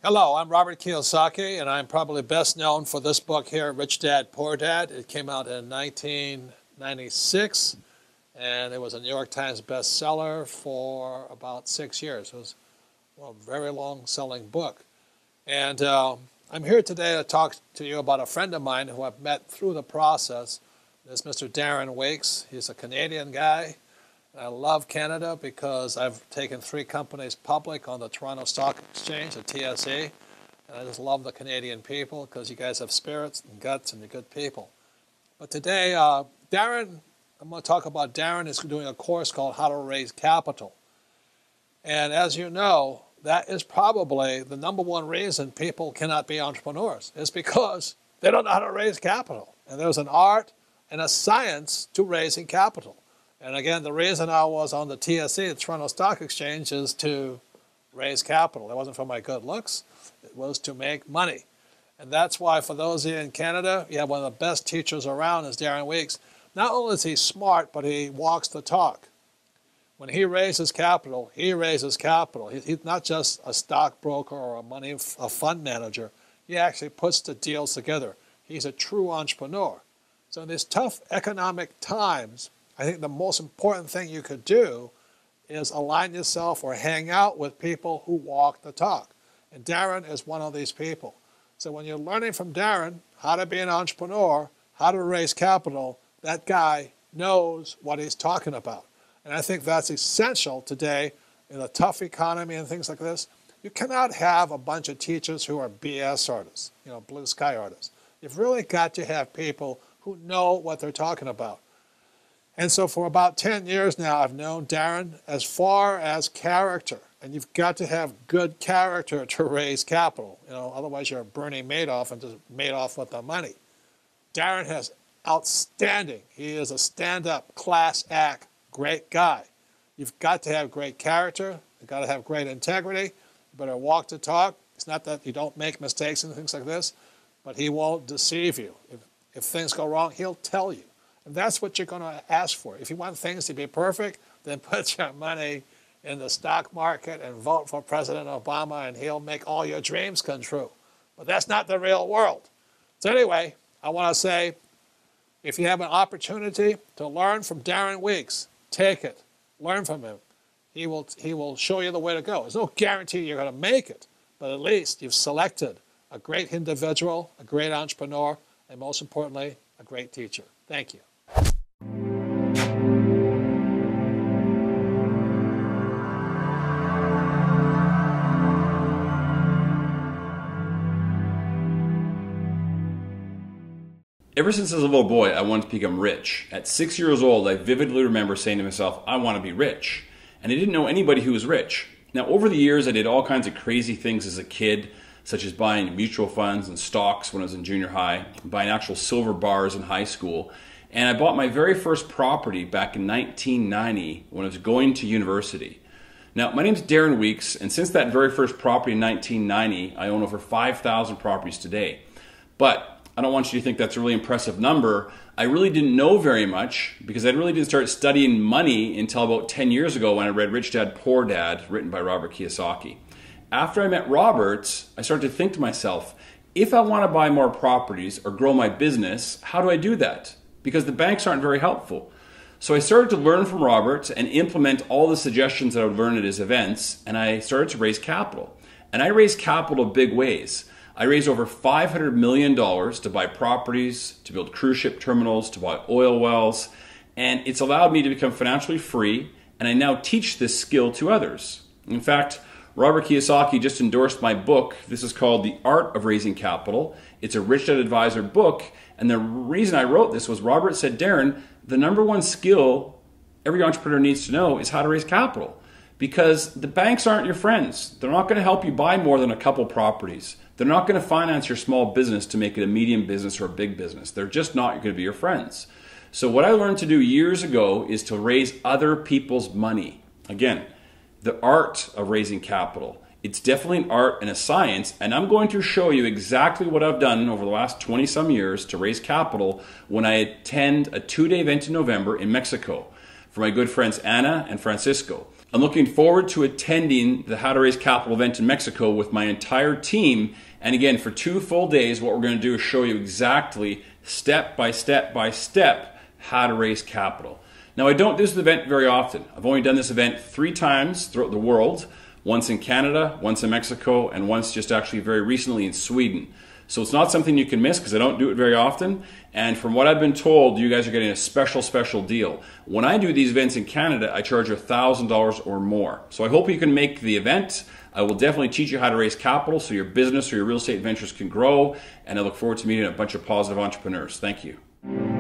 Hello, I'm Robert Kiyosaki, and I'm probably best known for this book here, Rich Dad, Poor Dad. It came out in 1996, and it was a New York Times bestseller for about 6 years. It was a very long-selling book. And I'm here today to talk to you about a friend of mine who I've met through the process. This is Mr. Darren Weeks. He's a Canadian guy. I love Canada because I've taken 3 companies public on the Toronto Stock Exchange, the TSE, and I just love the Canadian people because you guys have spirits and guts and you're good people. But today, Darren, I'm going to talk about Darren is doing a course called How to Raise Capital. And as you know, that is probably the #1 reason people cannot be entrepreneurs, is because they don't know how to raise capital. And there's an art and a science to raising capital. And again, the reason I was on the TSE, the Toronto Stock Exchange, is to raise capital. It wasn't for my good looks. It was to make money. And that's why for those of you in Canada, you have one of the best teachers around is Darren Weeks. Not only is he smart, but he walks the talk. When he raises capital, he raises capital. He's not just a stockbroker or a fund manager. He actually puts the deals together. He's a true entrepreneur. So in these tough economic times, I think the most important thing you could do is align yourself or hang out with people who walk the talk. And Darren is one of these people. So when you're learning from Darren how to be an entrepreneur, how to raise capital, that guy knows what he's talking about. And I think that's essential today in a tough economy and things like this. You cannot have a bunch of teachers who are BS artists, blue sky artists. You've really got to have people who know what they're talking about. And so for about 10 years now, I've known Darren as far as character. And you've got to have good character to raise capital. Otherwise you're Bernie Madoff and just made off with the money. Darren has outstanding. He is a stand-up, class act, great guy. You've got to have great character. You've got to have great integrity. You better walk the talk. It's not that you don't make mistakes and things like this, but he won't deceive you. If things go wrong, he'll tell you. And that's what you're going to ask for. If you want things to be perfect, then put your money in the stock market and vote for President Obama, and he'll make all your dreams come true. But that's not the real world. So anyway, I want to say, if you have an opportunity to learn from Darren Weeks, take it. Learn from him. He will show you the way to go. There's no guarantee you're going to make it, but at least you've selected a great individual, a great entrepreneur, and most importantly, a great teacher. Thank you. Ever since I was a little boy, I wanted to become rich. At 6 years old, I vividly remember saying to myself, I want to be rich. And I didn't know anybody who was rich. Now, over the years, I did all kinds of crazy things as a kid, such as buying mutual funds and stocks when I was in junior high, buying actual silver bars in high school. And I bought my very first property back in 1990 when I was going to university. Now, my name's Darren Weeks, and since that very first property in 1990, I own over 5,000 properties today. But I don't want you to think that's a really impressive number. I really didn't know very much because I really didn't start studying money until about 10 years ago when I read Rich Dad, Poor Dad, written by Robert Kiyosaki. After I met Robert, I started to think to myself, if I want to buy more properties or grow my business, how do I do that? Because the banks aren't very helpful. So I started to learn from Robert and implement all the suggestions that I would learn at his events, and I started to raise capital. And I raised capital big ways. I raised over $500 million to buy properties, to build cruise ship terminals, to buy oil wells, and it's allowed me to become financially free, and I now teach this skill to others. In fact, Robert Kiyosaki just endorsed my book. This is called The Art of Raising Capital. It's a Rich Dad Advisor book, and the reason I wrote this was Robert said, Darren, the #1 skill every entrepreneur needs to know is how to raise capital. Because the banks aren't your friends. They're not going to help you buy more than a couple properties. They're not going to finance your small business to make it a medium business or a big business. They're just not going to be your friends. So what I learned to do years ago is to raise other people's money. Again, the art of raising capital. It's definitely an art and a science, and I'm going to show you exactly what I've done over the last 20-some years to raise capital when I attend a 2-day event in November in Mexico for my good friends Anna and Francisco. I'm looking forward to attending the How to Raise Capital event in Mexico with my entire team. And again, for 2 full days, what we're going to do is show you exactly step by step by step how to raise capital. Now, I don't do this event very often. I've only done this event 3 times throughout the world, once in Canada, once in Mexico, and once just actually very recently in Sweden. So it's not something you can miss because I don't do it very often. And from what I've been told, you guys are getting a special deal. When I do these events in Canada, I charge $1,000 or more. So I hope you can make the event. I will definitely teach you how to raise capital so your business or your real estate ventures can grow. And I look forward to meeting a bunch of positive entrepreneurs. Thank you.